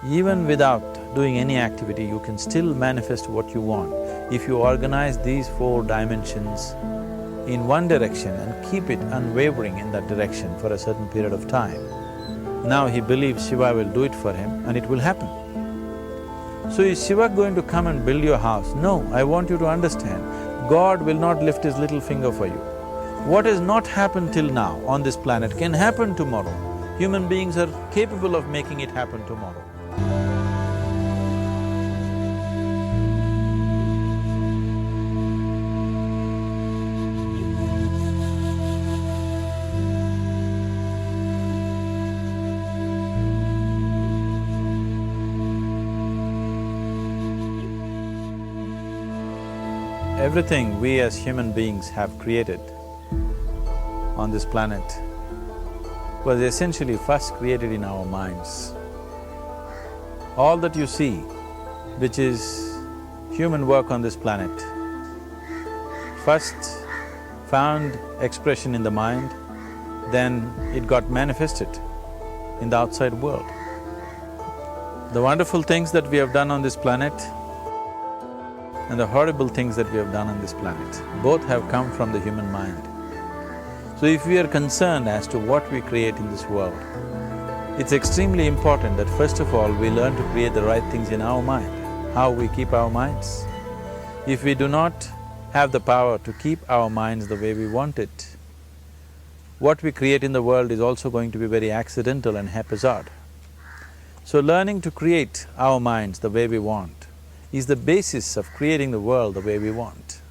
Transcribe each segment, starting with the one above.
Even without doing any activity, you can still manifest what you want if you organize these 4 dimensions in one direction and keep it unwavering in that direction for a certain period of time. Now he believes Shiva will do it for him and it will happen. So is Shiva going to come and build your house? No, I want you to understand, God will not lift his little finger for you. What has not happened till now on this planet can happen tomorrow. Human beings are capable of making it happen tomorrow. Everything we as human beings have created on this planet was essentially first created in our minds. All that you see, which is human work on this planet, first found expression in the mind, then it got manifested in the outside world. The wonderful things that we have done on this planet and the horrible things that we have done on this planet, both have come from the human mind. So if we are concerned as to what we create in this world, it's extremely important that first of all we learn to create the right things in our mind. How we keep our minds? If we do not have the power to keep our minds the way we want it, what we create in the world is also going to be very accidental and haphazard. So learning to create our minds the way we want is the basis of creating the world the way we want.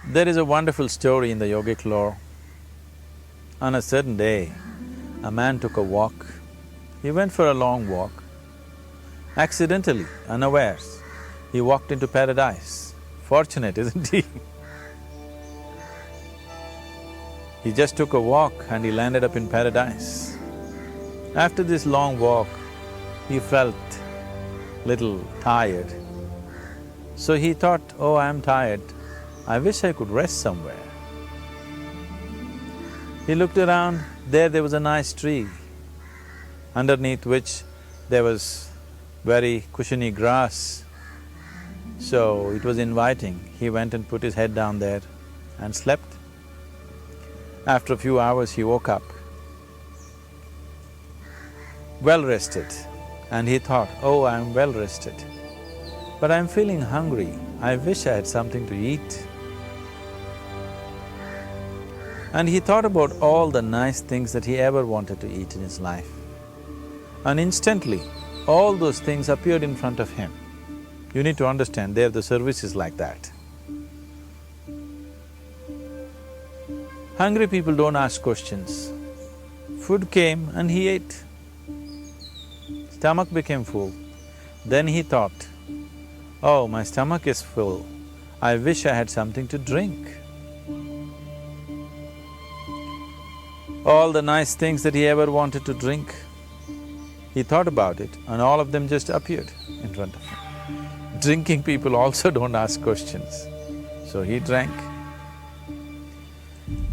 There is a wonderful story in the yogic lore. On a certain day, a man took a walk. He went for a long walk. Accidentally, unawares, he walked into paradise. Fortunate, isn't he? He just took a walk and he landed up in paradise. After this long walk, he felt little tired. So he thought, oh, I'm tired, I wish I could rest somewhere. He looked around, there was a nice tree, underneath which there was very cushiony grass. So it was inviting. He went and put his head down there and slept. After a few hours he woke up, well rested, and he thought, oh, I'm well rested, but I'm feeling hungry, I wish I had something to eat. And he thought about all the nice things that he ever wanted to eat in his life. And instantly, all those things appeared in front of him. You need to understand, there the service is like that. Hungry people don't ask questions. Food came and he ate. Stomach became full. Then he thought, oh, my stomach is full, I wish I had something to drink. All the nice things that he ever wanted to drink, he thought about it and all of them just appeared in front of him. Drinking people also don't ask questions, so he drank.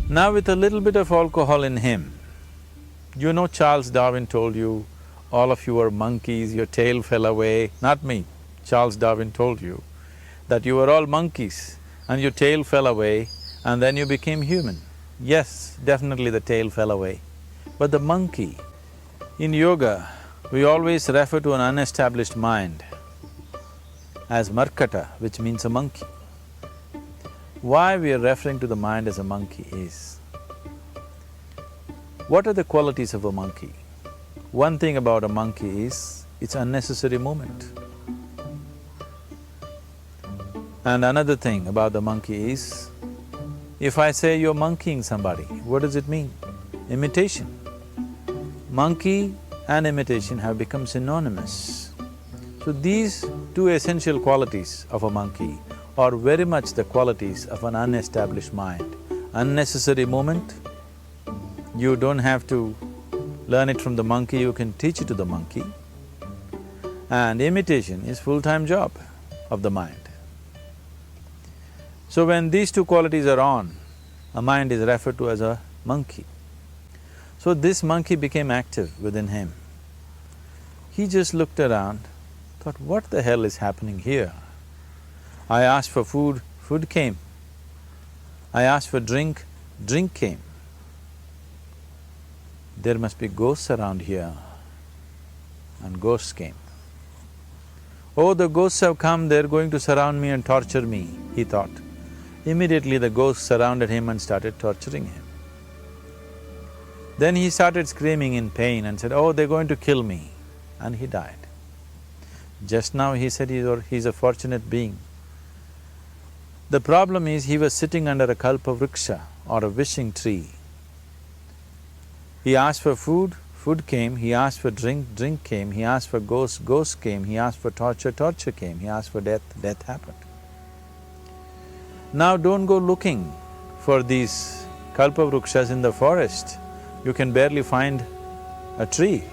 Now with a little bit of alcohol in him, you know Charles Darwin told you, all of you are monkeys, your tail fell away. Not me, Charles Darwin told you that you were all monkeys and your tail fell away and then you became human. Yes, definitely the tail fell away. But the monkey, in yoga, we always refer to an unestablished mind as markata, which means a monkey. Why we are referring to the mind as a monkey is, what are the qualities of a monkey? One thing about a monkey is, it's unnecessary movement. And another thing about the monkey is, if I say you're monkeying somebody, what does it mean? Imitation. Monkey and imitation have become synonymous. So these two essential qualities of a monkey are very much the qualities of an unestablished mind. Unnecessary movement, you don't have to learn it from the monkey, you can teach it to the monkey. And imitation is full-time job of the mind. So when these two qualities are on, a mind is referred to as a monkey. So this monkey became active within him. He just looked around, thought, what the hell is happening here? I asked for food, food came. I asked for drink, drink came. There must be ghosts around here, and ghosts came. Oh, the ghosts have come, they're going to surround me and torture me, he thought. Immediately the ghosts surrounded him and started torturing him. Then he started screaming in pain and said, oh, they're going to kill me, and he died. Just now he said he's a fortunate being. The problem is he was sitting under a kalpavriksha or a wishing tree. He asked for food, food came, he asked for drink, drink came, he asked for ghosts, ghosts came, he asked for torture, torture came, he asked for death, death happened. Now don't go looking for these kalpavrukshas in the forest. You can barely find a tree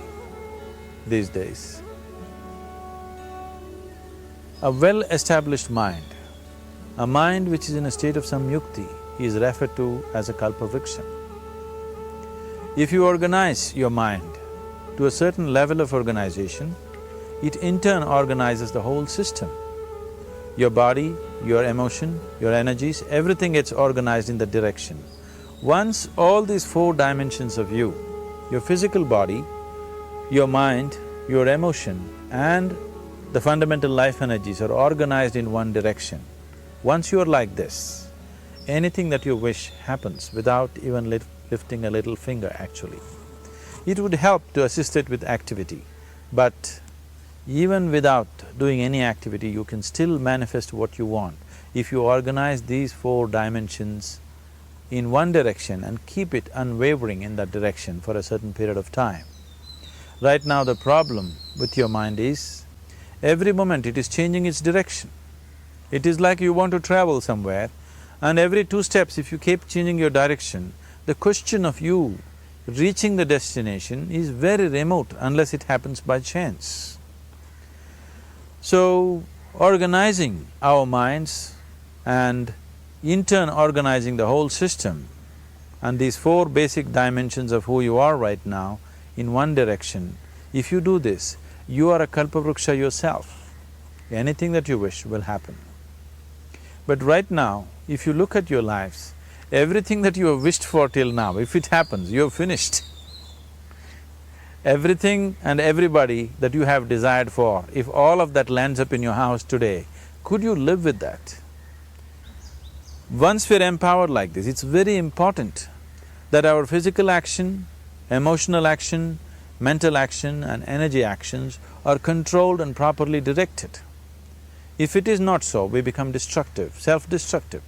these days. A well-established mind, a mind which is in a state of samyukti, is referred to as a kalpavriksha. If you organize your mind to a certain level of organization, it in turn organizes the whole system. Your body, your emotion, your energies, everything gets organized in that direction. Once all these four dimensions of you, your physical body, your mind, your emotion and the fundamental life energies are organized in one direction. Once you are like this, anything that you wish happens without even lifting a little finger actually. It would help to assist it with activity, but even without doing any activity, you can still manifest what you want if you organize these four dimensions in one direction and keep it unwavering in that direction for a certain period of time. Right now the problem with your mind is, every moment it is changing its direction. It is like you want to travel somewhere and every 2 steps if you keep changing your direction, the question of you reaching the destination is very remote unless it happens by chance. So, organizing our minds and in turn organizing the whole system and these 4 basic dimensions of who you are right now in one direction, if you do this, you are a kalpavruksha yourself. Anything that you wish will happen. But right now, if you look at your lives, everything that you have wished for till now, if it happens, you have finished. Everything and everybody that you have desired for, if all of that lands up in your house today, could you live with that? Once we're empowered like this, it's very important that our physical action, emotional action, mental action and energy actions are controlled and properly directed. If it is not so, we become destructive, self-destructive.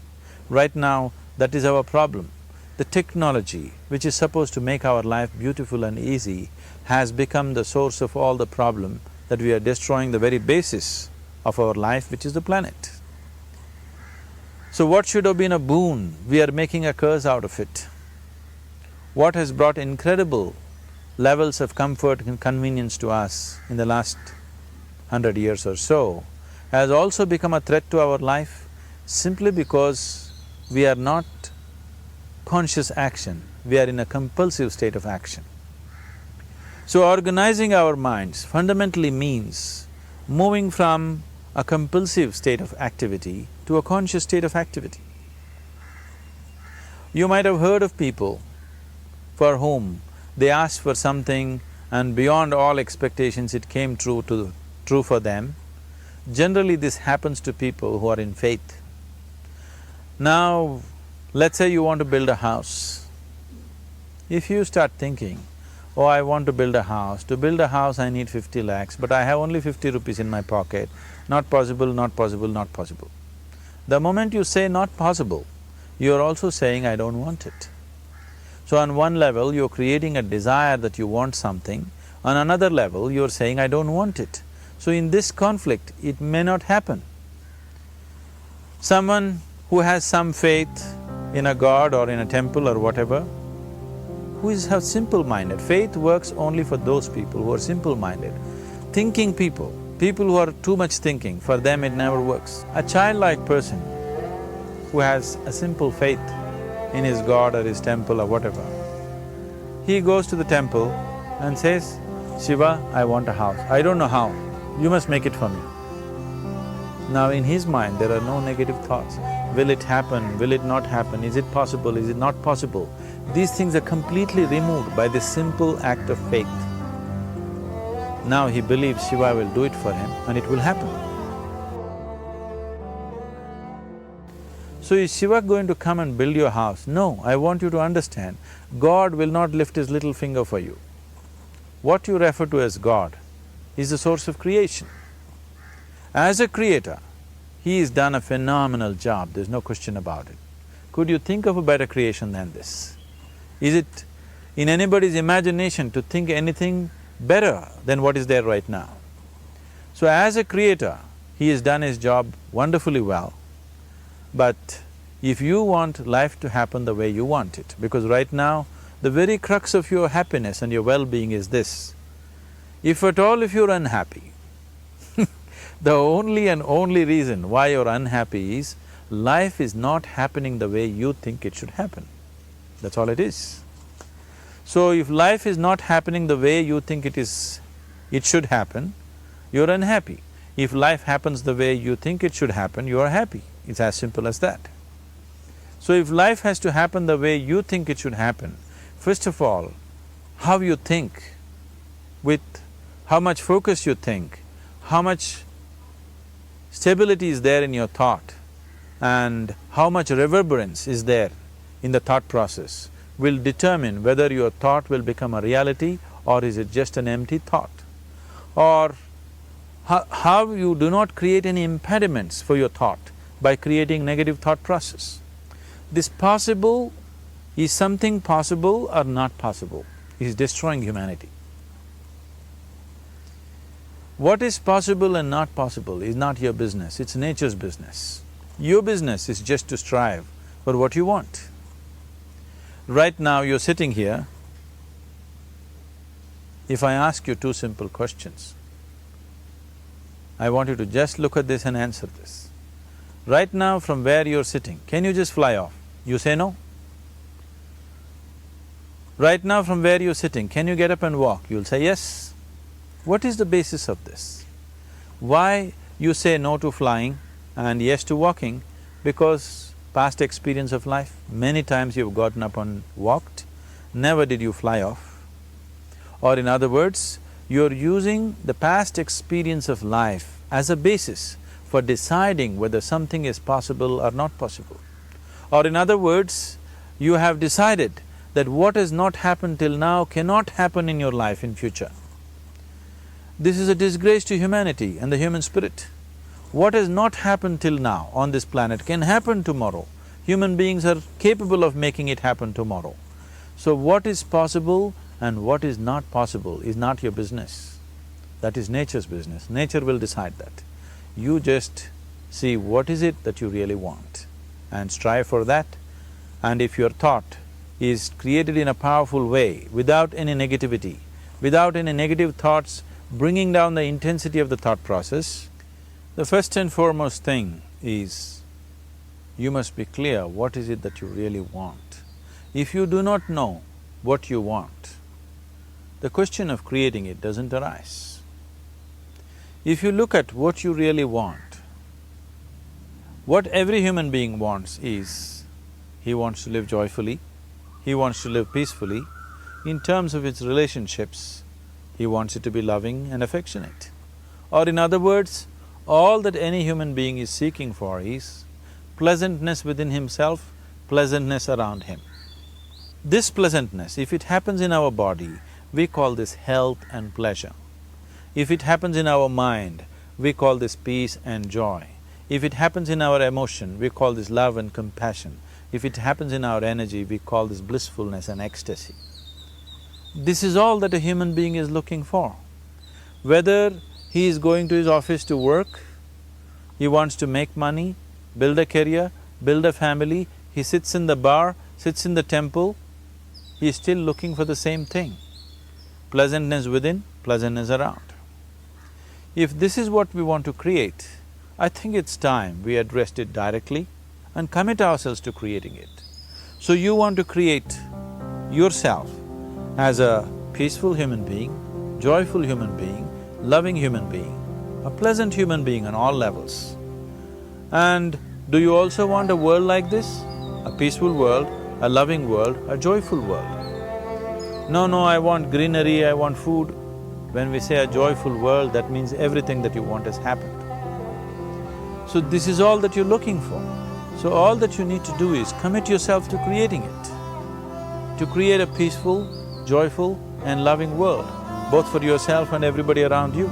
Right now, that is our problem. The technology, which is supposed to make our life beautiful and easy, has become the source of all the problem that we are destroying the very basis of our life, which is the planet. So what should have been a boon, we are making a curse out of it. What has brought incredible levels of comfort and convenience to us in the last 100 years or so has also become a threat to our life simply because we are not conscious action, we are in a compulsive state of action. So organizing our minds fundamentally means moving from a compulsive state of activity to a conscious state of activity. You might have heard of people for whom they asked for something and beyond all expectations it came true for them. Generally this happens to people who are in faith. Now, let's say you want to build a house. If you start thinking, oh, I want to build a house, to build a house I need 50 lakhs, but I have only 50 rupees in my pocket, not possible, not possible, not possible. The moment you say not possible, you're also saying I don't want it. So on one level, you're creating a desire that you want something, on another level, you're saying I don't want it. So in this conflict, it may not happen. Someone who has some faith in a god or in a temple or whatever, who is simple-minded, faith works only for those people who are simple-minded. Thinking people who are too much thinking, for them it never works. A childlike person who has a simple faith in his god or his temple or whatever, he goes to the temple and says, Shiva, I want a house. I don't know how. You must make it for me. Now in his mind, there are no negative thoughts. Will it happen? Will it not happen? Is it possible? Is it not possible? These things are completely removed by this simple act of faith. Now he believes Shiva will do it for him and it will happen. So is Shiva going to come and build your house? No, I want you to understand, God will not lift his little finger for you. What you refer to as God is the source of creation. As a creator, he has done a phenomenal job, there's no question about it. Could you think of a better creation than this? Is it in anybody's imagination to think anything better than what is there right now? So as a creator, he has done his job wonderfully well. But if you want life to happen the way you want it, because right now, the very crux of your happiness and your well-being is this, if at all if you're unhappy, the only and only reason why you're unhappy is life is not happening the way you think it should happen. That's all it is. So if life is not happening the way you think it should happen, you're unhappy. If life happens the way you think it should happen, you are happy. It's as simple as that. So if life has to happen the way you think it should happen, first of all, how you think, with how much focus you think, how much stability is there in your thought, and how much reverberance is there in the thought process will determine whether your thought will become a reality or is it just an empty thought. Or how you do not create any impediments for your thought by creating negative thought process. This possible is something possible or not possible, is destroying humanity. What is possible and not possible is not your business, it's nature's business. Your business is just to strive for what you want. Right now you're sitting here, if I ask you two simple questions, I want you to just look at this and answer this. Right now from where you're sitting, can you just fly off? You say no. Right now from where you're sitting, can you get up and walk? You'll say yes. What is the basis of this? Why you say no to flying and yes to walking? Because past experience of life, many times you've gotten up and walked, never did you fly off. Or in other words, you're using the past experience of life as a basis for deciding whether something is possible or not possible. Or in other words, you have decided that what has not happened till now cannot happen in your life in future. This is a disgrace to humanity and the human spirit. What has not happened till now on this planet can happen tomorrow. Human beings are capable of making it happen tomorrow. So what is possible and what is not possible is not your business. That is nature's business. Nature will decide that. You just see what is it that you really want and strive for that. And if your thought is created in a powerful way, without any negativity, without any negative thoughts bringing down the intensity of the thought process, the first and foremost thing is you must be clear what is it that you really want. If you do not know what you want, the question of creating it doesn't arise. If you look at what you really want, what every human being wants is, he wants to live joyfully, he wants to live peacefully. In terms of its relationships, he wants it to be loving and affectionate. Or in other words, all that any human being is seeking for is pleasantness within himself, pleasantness around him. This pleasantness, if it happens in our body, we call this health and pleasure. If it happens in our mind, we call this peace and joy. If it happens in our emotion, we call this love and compassion. If it happens in our energy, we call this blissfulness and ecstasy. This is all that a human being is looking for. Whether he is going to his office to work, he wants to make money, build a career, build a family, he sits in the bar, sits in the temple, he is still looking for the same thing. Pleasantness within, pleasantness around. If this is what we want to create, I think it's time we addressed it directly and commit ourselves to creating it. So you want to create yourself as a peaceful human being, joyful human being, loving human being, a pleasant human being on all levels. And do you also want a world like this? A peaceful world, a loving world, a joyful world? No, I want greenery, I want food. When we say a joyful world, that means everything that you want has happened. So this is all that you're looking for. So all that you need to do is commit yourself to creating it, to create a peaceful, joyful and loving world, both for yourself and everybody around you.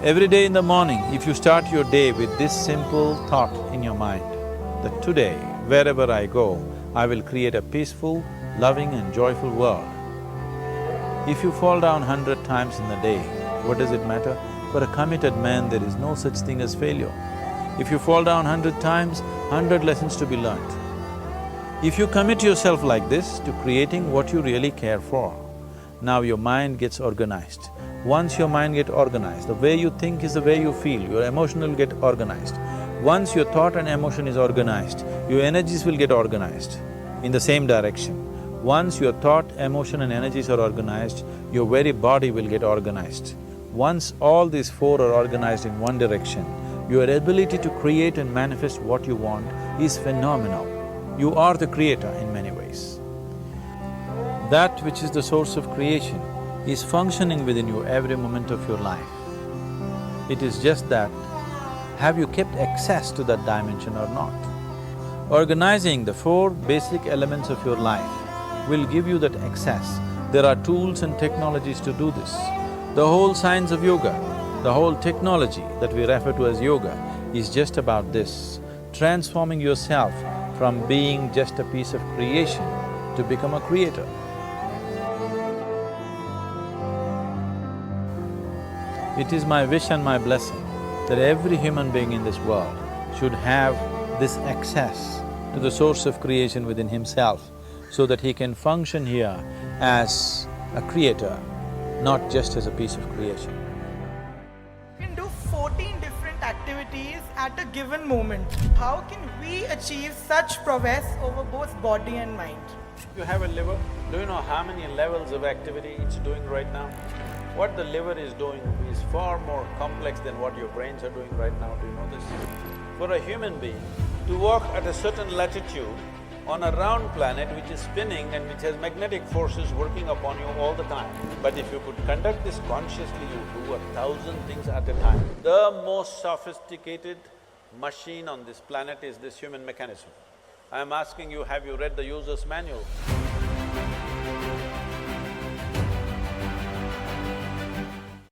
Every day in the morning, if you start your day with this simple thought in your mind, that today, wherever I go, I will create a peaceful, loving and joyful world. If you fall down 100 times in the day, what does it matter? For a committed man, there is no such thing as failure. If you fall down 100 times, 100 lessons to be learnt. If you commit yourself like this to creating what you really care for, now your mind gets organized. Once your mind gets organized, the way you think is the way you feel, your emotion will get organized. Once your thought and emotion is organized, your energies will get organized in the same direction. Once your thought, emotion and energies are organized, your very body will get organized. Once all these four are organized in one direction, your ability to create and manifest what you want is phenomenal. You are the creator in many ways. That which is the source of creation is functioning within you every moment of your life. It is just that, have you kept access to that dimension or not? Organizing the four basic elements of your life will give you that access. There are tools and technologies to do this. The whole science of yoga, the whole technology that we refer to as yoga is just about this, transforming yourself from being just a piece of creation to become a creator. It is my wish and my blessing that every human being in this world should have this access to the source of creation within himself so that he can function here as a creator, not just as a piece of creation. We can do 14 different activities at a given moment. How can we achieve such prowess over both body and mind? You have a liver, do you know how many levels of activity it's doing right now? What the liver is doing is far more complex than what your brains are doing right now, do you know this? For a human being to walk at a certain latitude on a round planet which is spinning and which has magnetic forces working upon you all the time. But if you could conduct this consciously, you do 1,000 things at a time. The most sophisticated machine on this planet is this human mechanism. I am asking you, have you read the user's manual?